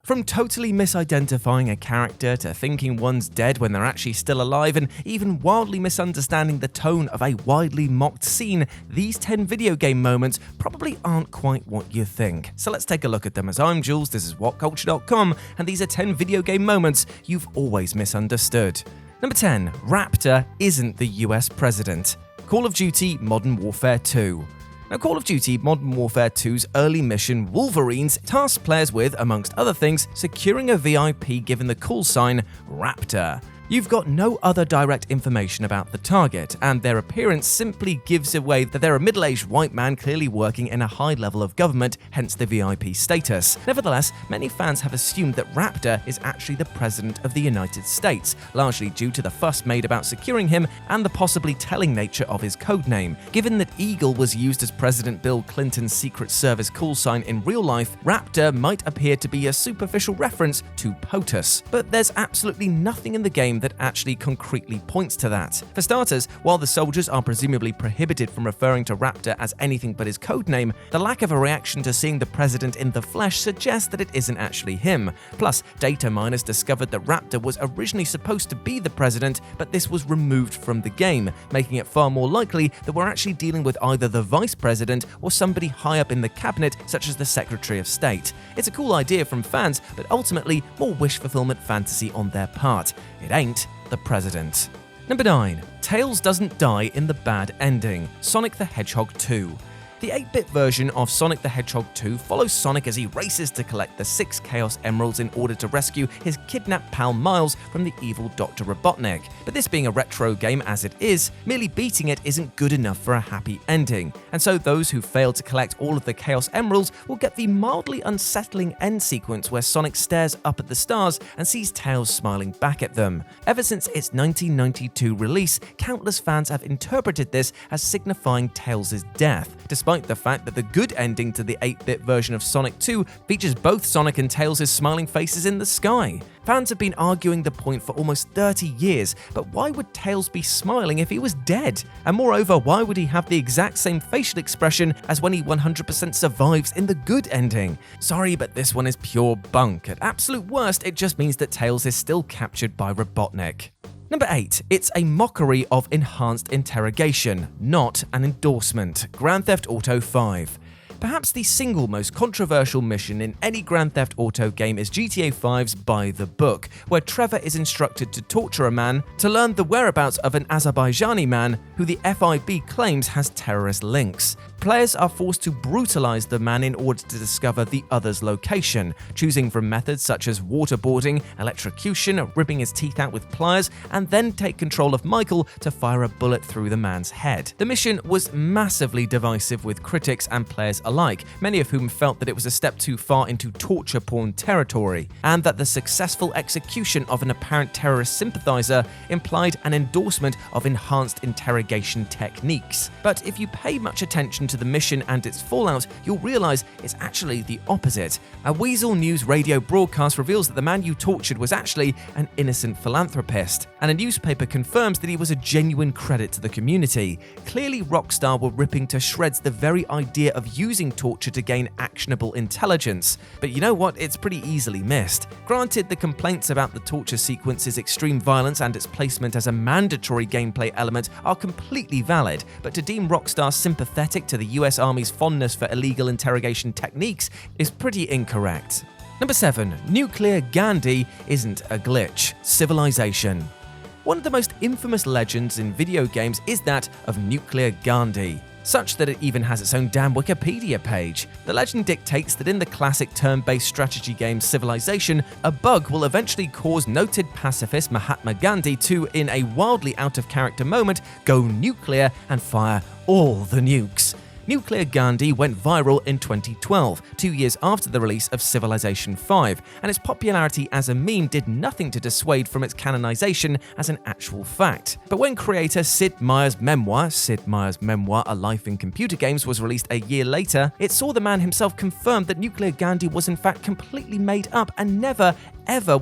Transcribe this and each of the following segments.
From totally misidentifying a character to thinking one's dead when they're actually still alive, and even wildly misunderstanding the tone of a widely mocked scene, these 10 video game moments probably aren't quite what you think. So let's take a look at them. As I'm Jules, this is WhatCulture.com, and these are 10 video game moments you've always misunderstood. Number 10. Raptor isn't the US president. Call of Duty Modern Warfare 2. Now, Call of Duty Modern Warfare 2's early mission, Wolverines, tasks players with, amongst other things, securing a VIP given the call sign Raptor. You've got no other direct information about the target, and their appearance simply gives away that they're a middle-aged white man clearly working in a high level of government, hence the VIP status. Nevertheless, many fans have assumed that Raptor is actually the President of the United States, largely due to the fuss made about securing him and the possibly telling nature of his codename. Given that Eagle was used as President Bill Clinton's Secret Service call sign in real life, Raptor might appear to be a superficial reference to POTUS. But there's absolutely nothing in the game that actually concretely points to that. For starters, while the soldiers are presumably prohibited from referring to Raptor as anything but his codename, the lack of a reaction to seeing the president in the flesh suggests that it isn't actually him. Plus, data miners discovered that Raptor was originally supposed to be the president, but this was removed from the game, making it far more likely that we're actually dealing with either the vice president or somebody high up in the cabinet, such as the Secretary of State. It's a cool idea from fans, but ultimately more wish fulfillment fantasy on their part. It ain't the president. Number 9. Tails doesn't die in the bad ending. Sonic the Hedgehog 2. The 8-bit version of Sonic the Hedgehog 2 follows Sonic as he races to collect the 6 Chaos Emeralds in order to rescue his kidnapped pal Miles from the evil Dr. Robotnik. But this being a retro game as it is, merely beating it isn't good enough for a happy ending. And so those who fail to collect all of the Chaos Emeralds will get the mildly unsettling end sequence where Sonic stares up at the stars and sees Tails smiling back at them. Ever since its 1992 release, countless fans have interpreted this as signifying Tails' death, despite the fact that the good ending to the 8-bit version of Sonic 2 features both Sonic and Tails' smiling faces in the sky. Fans have been arguing the point for almost 30 years, but why would Tails be smiling if he was dead? And moreover, why would he have the exact same facial expression as when he 100% survives in the good ending? Sorry, but this one is pure bunk. At absolute worst, it just means that Tails is still captured by Robotnik. Number 8. It's a mockery of enhanced interrogation, not an endorsement. Grand Theft Auto 5. Perhaps the single most controversial mission in any Grand Theft Auto game is GTA 5's By the Book, where Trevor is instructed to torture a man to learn the whereabouts of an Azerbaijani man who the FIB claims has terrorist links. Players are forced to brutalize the man in order to discover the other's location, choosing from methods such as waterboarding, electrocution, ripping his teeth out with pliers, and then take control of Michael to fire a bullet through the man's head. The mission was massively divisive with critics and players alike, many of whom felt that it was a step too far into torture porn territory, and that the successful execution of an apparent terrorist sympathizer implied an endorsement of enhanced interrogation techniques. But if you pay much attention to the mission and its fallout, you'll realize it's actually the opposite. A Weasel News radio broadcast reveals that the man you tortured was actually an innocent philanthropist, and a newspaper confirms that he was a genuine credit to the community. Clearly, Rockstar were ripping to shreds the very idea of using torture to gain actionable intelligence. But you know what? It's pretty easily missed. Granted, the complaints about the torture sequence's extreme violence and its placement as a mandatory gameplay element are completely valid, but to deem Rockstar sympathetic to the US Army's fondness for illegal interrogation techniques is pretty incorrect. Number 7. Nuclear GANDHI isn't a glitch. Civilization. One of the most infamous legends in video games is that of Nuclear GANDHI, such that it even has its own damn Wikipedia page. The legend dictates that in the classic turn-based strategy game Civilization, a bug will eventually cause noted pacifist Mahatma Gandhi to, in a wildly out-of-character moment, go nuclear and fire all the nukes. Nuclear GANDHI went viral in 2012, 2 years after the release of Civilization 5, and its popularity as a meme did nothing to dissuade from its canonization as an actual fact. But when creator Sid Meier's memoir, A Life in Computer Games, was released a year later, it saw the man himself confirm that Nuclear GANDHI was in fact completely made up and never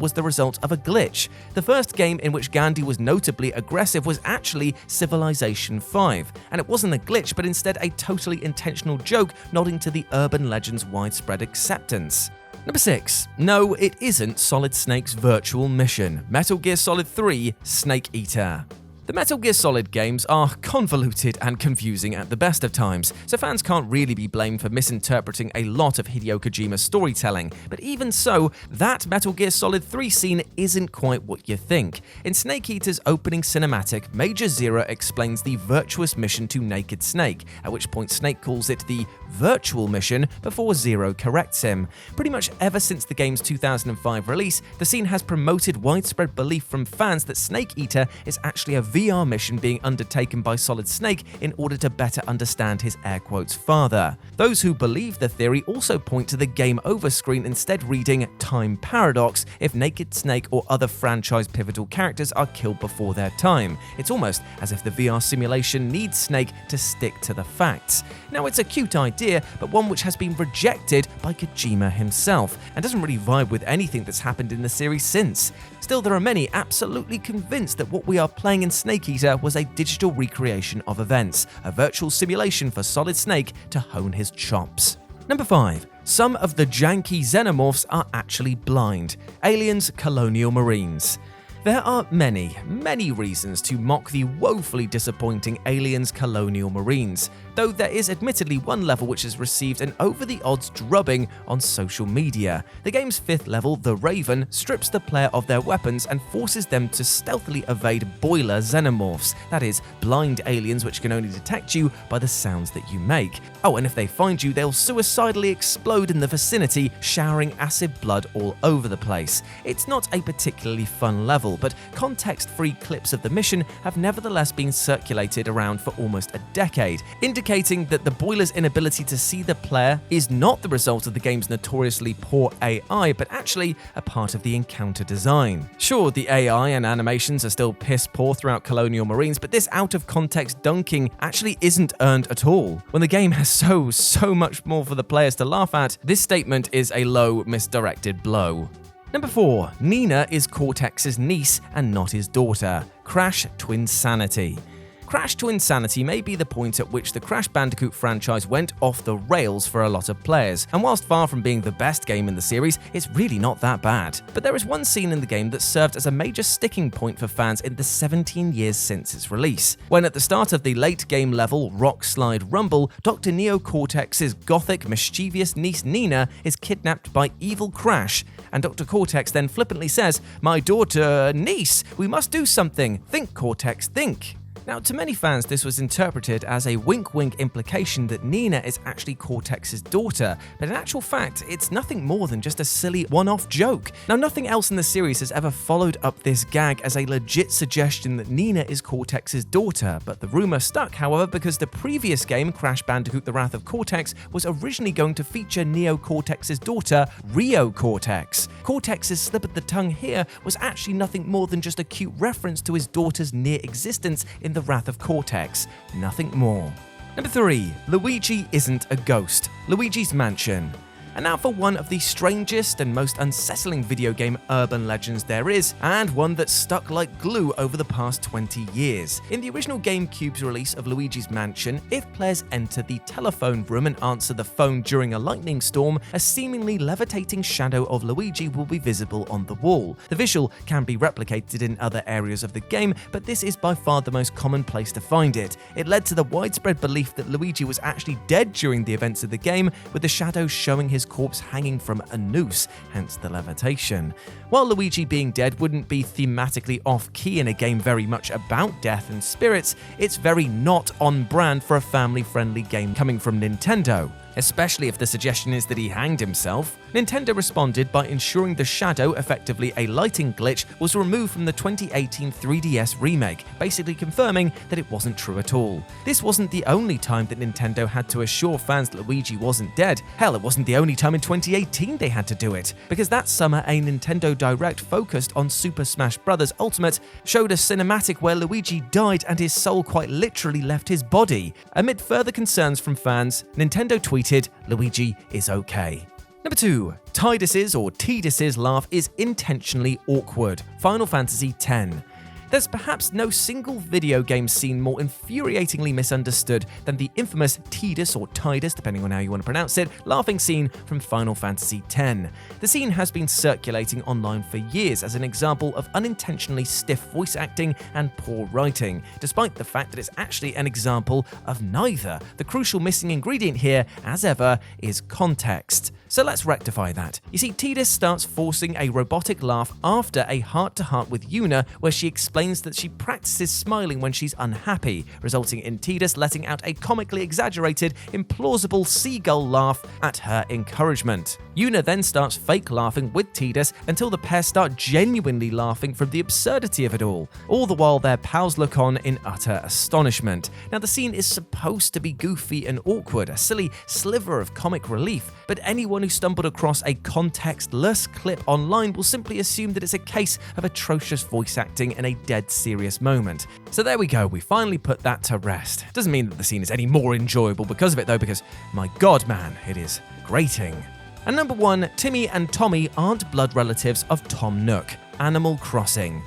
was the result of a glitch. The first game in which Gandhi was notably aggressive was actually Civilization 5, and it wasn't a glitch but instead a totally intentional joke nodding to the urban legend's widespread acceptance. Number 6. No, it isn't Solid Snake's virtual mission. Metal Gear Solid 3 Snake Eater. The Metal Gear Solid games are convoluted and confusing at the best of times, so fans can't really be blamed for misinterpreting a lot of Hideo Kojima's storytelling. But even so, that Metal Gear Solid 3 scene isn't quite what you think. In Snake Eater's opening cinematic, Major Zero explains the virtuous mission to Naked Snake, at which point Snake calls it the virtual mission before Zero corrects him. Pretty much ever since the game's 2005 release, the scene has promoted widespread belief from fans that Snake Eater is actually a VR mission being undertaken by Solid Snake in order to better understand his air quotes father. Those who believe the theory also point to the game over screen instead reading Time Paradox if Naked Snake or other franchise pivotal characters are killed before their time. It's almost as if the VR simulation needs Snake to stick to the facts. Now, it's a cute idea, but one which has been rejected by Kojima himself, and doesn't really vibe with anything that's happened in the series since. Still, there are many absolutely convinced that what we are playing in Snake Eater was a digital recreation of events, a virtual simulation for Solid Snake to hone his chops. Number 5. Some of the janky xenomorphs are actually blind. Aliens, Colonial Marines. There are many reasons to mock the woefully disappointing Aliens Colonial Marines, though there is admittedly one level which has received an over-the-odds drubbing on social media. The game's 5th level, The Raven, strips the player of their weapons and forces them to stealthily evade boiler xenomorphs, that is, blind aliens which can only detect you by the sounds that you make. Oh, and if they find you, they'll suicidally explode in the vicinity, showering acid blood all over the place. It's not a particularly fun level, but context-free clips of the mission have nevertheless been circulated around for almost a decade, indicating that the boiler's inability to see the player is not the result of the game's notoriously poor AI, but actually a part of the encounter design. Sure, the AI and animations are still piss poor throughout Colonial Marines, but this out-of-context dunking actually isn't earned at all. When the game has so much more for the players to laugh at, this statement is a low, misdirected blow. Number 4. Nina is Cortex's niece and not his daughter. Crash Twinsanity. Crash Twinsanity may be the point at which the Crash Bandicoot franchise went off the rails for a lot of players, and whilst far from being the best game in the series, it's really not that bad. But there is one scene in the game that served as a major sticking point for fans in the 17 years since its release, when at the start of the late game level Rock Slide Rumble, Dr. Neo Cortex's gothic, mischievous niece Nina is kidnapped by evil Crash, and Dr. Cortex then flippantly says, "My daughter, niece, we must do something. Think, Cortex, think." Now, to many fans, this was interpreted as a wink-wink implication that Nina is actually Cortex's daughter, but in actual fact, it's nothing more than just a silly one-off joke. Now, nothing else in the series has ever followed up this gag as a legit suggestion that Nina is Cortex's daughter, but the rumor stuck, however, because the previous game, Crash Bandicoot The Wrath of Cortex, was originally going to feature Neo Cortex's daughter, Rio Cortex. Cortex's slip of the tongue here was actually nothing more than just a cute reference to his daughter's near existence in The Wrath of Cortex, nothing more. Number 3. Luigi isn't a ghost. Luigi's Mansion. And now for one of the strangest and most unsettling video game urban legends there is, and one that's stuck like glue over the past 20 years. In the original GameCube's release of Luigi's Mansion, if players enter the telephone room and answer the phone during a lightning storm, a seemingly levitating shadow of Luigi will be visible on the wall. The visual can be replicated in other areas of the game, but this is by far the most common place to find it. It led to the widespread belief that Luigi was actually dead during the events of the game, with the shadow showing his corpse hanging from a noose, hence the levitation. While Luigi being dead wouldn't be thematically off-key in a game very much about death and spirits, it's very not on brand for a family-friendly game coming from Nintendo, especially if the suggestion is that he hanged himself. Nintendo responded by ensuring the shadow, effectively a lighting glitch, was removed from the 2018 3DS remake, basically confirming that it wasn't true at all. This wasn't the only time that Nintendo had to assure fans that Luigi wasn't dead. Hell, it wasn't the only time in 2018 they had to do it, because that summer a Nintendo Direct focused on Super Smash Bros. Ultimate showed a cinematic where Luigi died and his soul quite literally left his body. Amid further concerns from fans, Nintendo tweeted, "Luigi is okay." Number 2. Tidus's or Tidus's laugh is intentionally awkward. Final Fantasy X. There's perhaps no single video game scene more infuriatingly misunderstood than the infamous Tidus or Tidus, depending on how you want to pronounce it, laughing scene from Final Fantasy X. The scene has been circulating online for years as an example of unintentionally stiff voice acting and poor writing, despite the fact that it's actually an example of neither. The crucial missing ingredient here, as ever, is context. So let's rectify that. You see, Tidus starts forcing a robotic laugh after a heart-to-heart with Yuna, where she explains that she practices smiling when she's unhappy, resulting in Tidus letting out a comically exaggerated, implausible seagull laugh at her encouragement. Yuna then starts fake laughing with Tidus until the pair start genuinely laughing from the absurdity of it all the while their pals look on in utter astonishment. Now, the scene is supposed to be goofy and awkward, a silly sliver of comic relief, but anyone who stumbled across a contextless clip online will simply assume that it's a case of atrocious voice acting in a dead serious moment. So there we go, we finally put that to rest. Doesn't mean that the scene is any more enjoyable because of it though, because my god man, it is grating. And number 1, Timmy and Tommy aren't blood relatives of Tom Nook. Animal Crossing.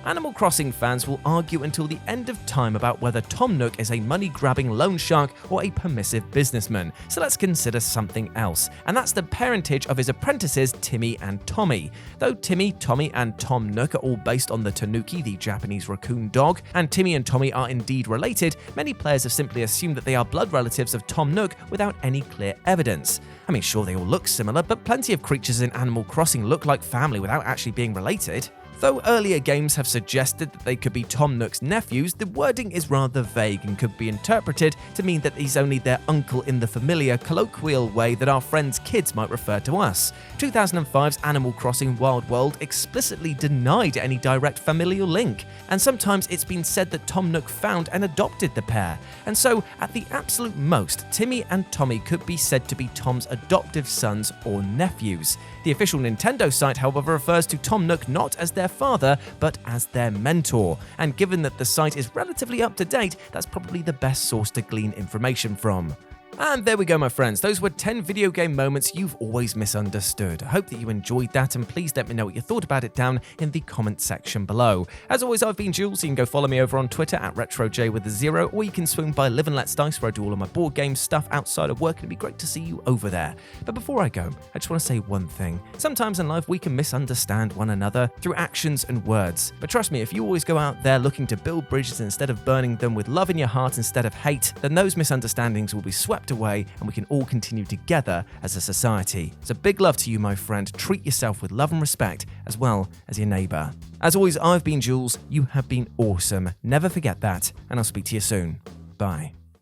Animal Crossing fans will argue until the end of time about whether Tom Nook is a money-grabbing loan shark or a permissive businessman. So let's consider something else, and that's the parentage of his apprentices Timmy and Tommy. Though Timmy, Tommy, and Tom Nook are all based on the tanuki, the Japanese raccoon dog, and Timmy and Tommy are indeed related, many players have simply assumed that they are blood relatives of Tom Nook without any clear evidence. I mean, sure, they all look similar, but plenty of creatures in Animal Crossing look like family without actually being related. Though earlier games have suggested that they could be Tom Nook's nephews, the wording is rather vague and could be interpreted to mean that he's only their uncle in the familiar, colloquial way that our friends' kids might refer to us. 2005's Animal Crossing Wild World explicitly denied any direct familial link, and sometimes it's been said that Tom Nook found and adopted the pair. And so, at the absolute most, Timmy and Tommy could be said to be Tom's adoptive sons or nephews. The official Nintendo site, however, refers to Tom Nook not as their father, but as their mentor. And given that the site is relatively up to date, that's probably the best source to glean information from. And there we go, my friends. Those were 10 video game moments you've always misunderstood. I hope that you enjoyed that, and please let me know what you thought about it down in the comment section below. As always, I've been Jules. You can go follow me over on Twitter at RetroJ, or you can swing by Live and Let's Dice, where I do all of my board game stuff outside of work, and it'd be great to see you over there. But before I go, I just want to say one thing. Sometimes in life we can misunderstand one another through actions and words. But trust me, if you always go out there looking to build bridges instead of burning them, with love in your heart instead of hate, then those misunderstandings will be swept away and we can all continue together as a society. So big love to you, my friend. Treat yourself with love and respect, as well as your neighbour. As always, I've been Jules. You have been awesome. Never forget that, and I'll speak to you soon. Bye.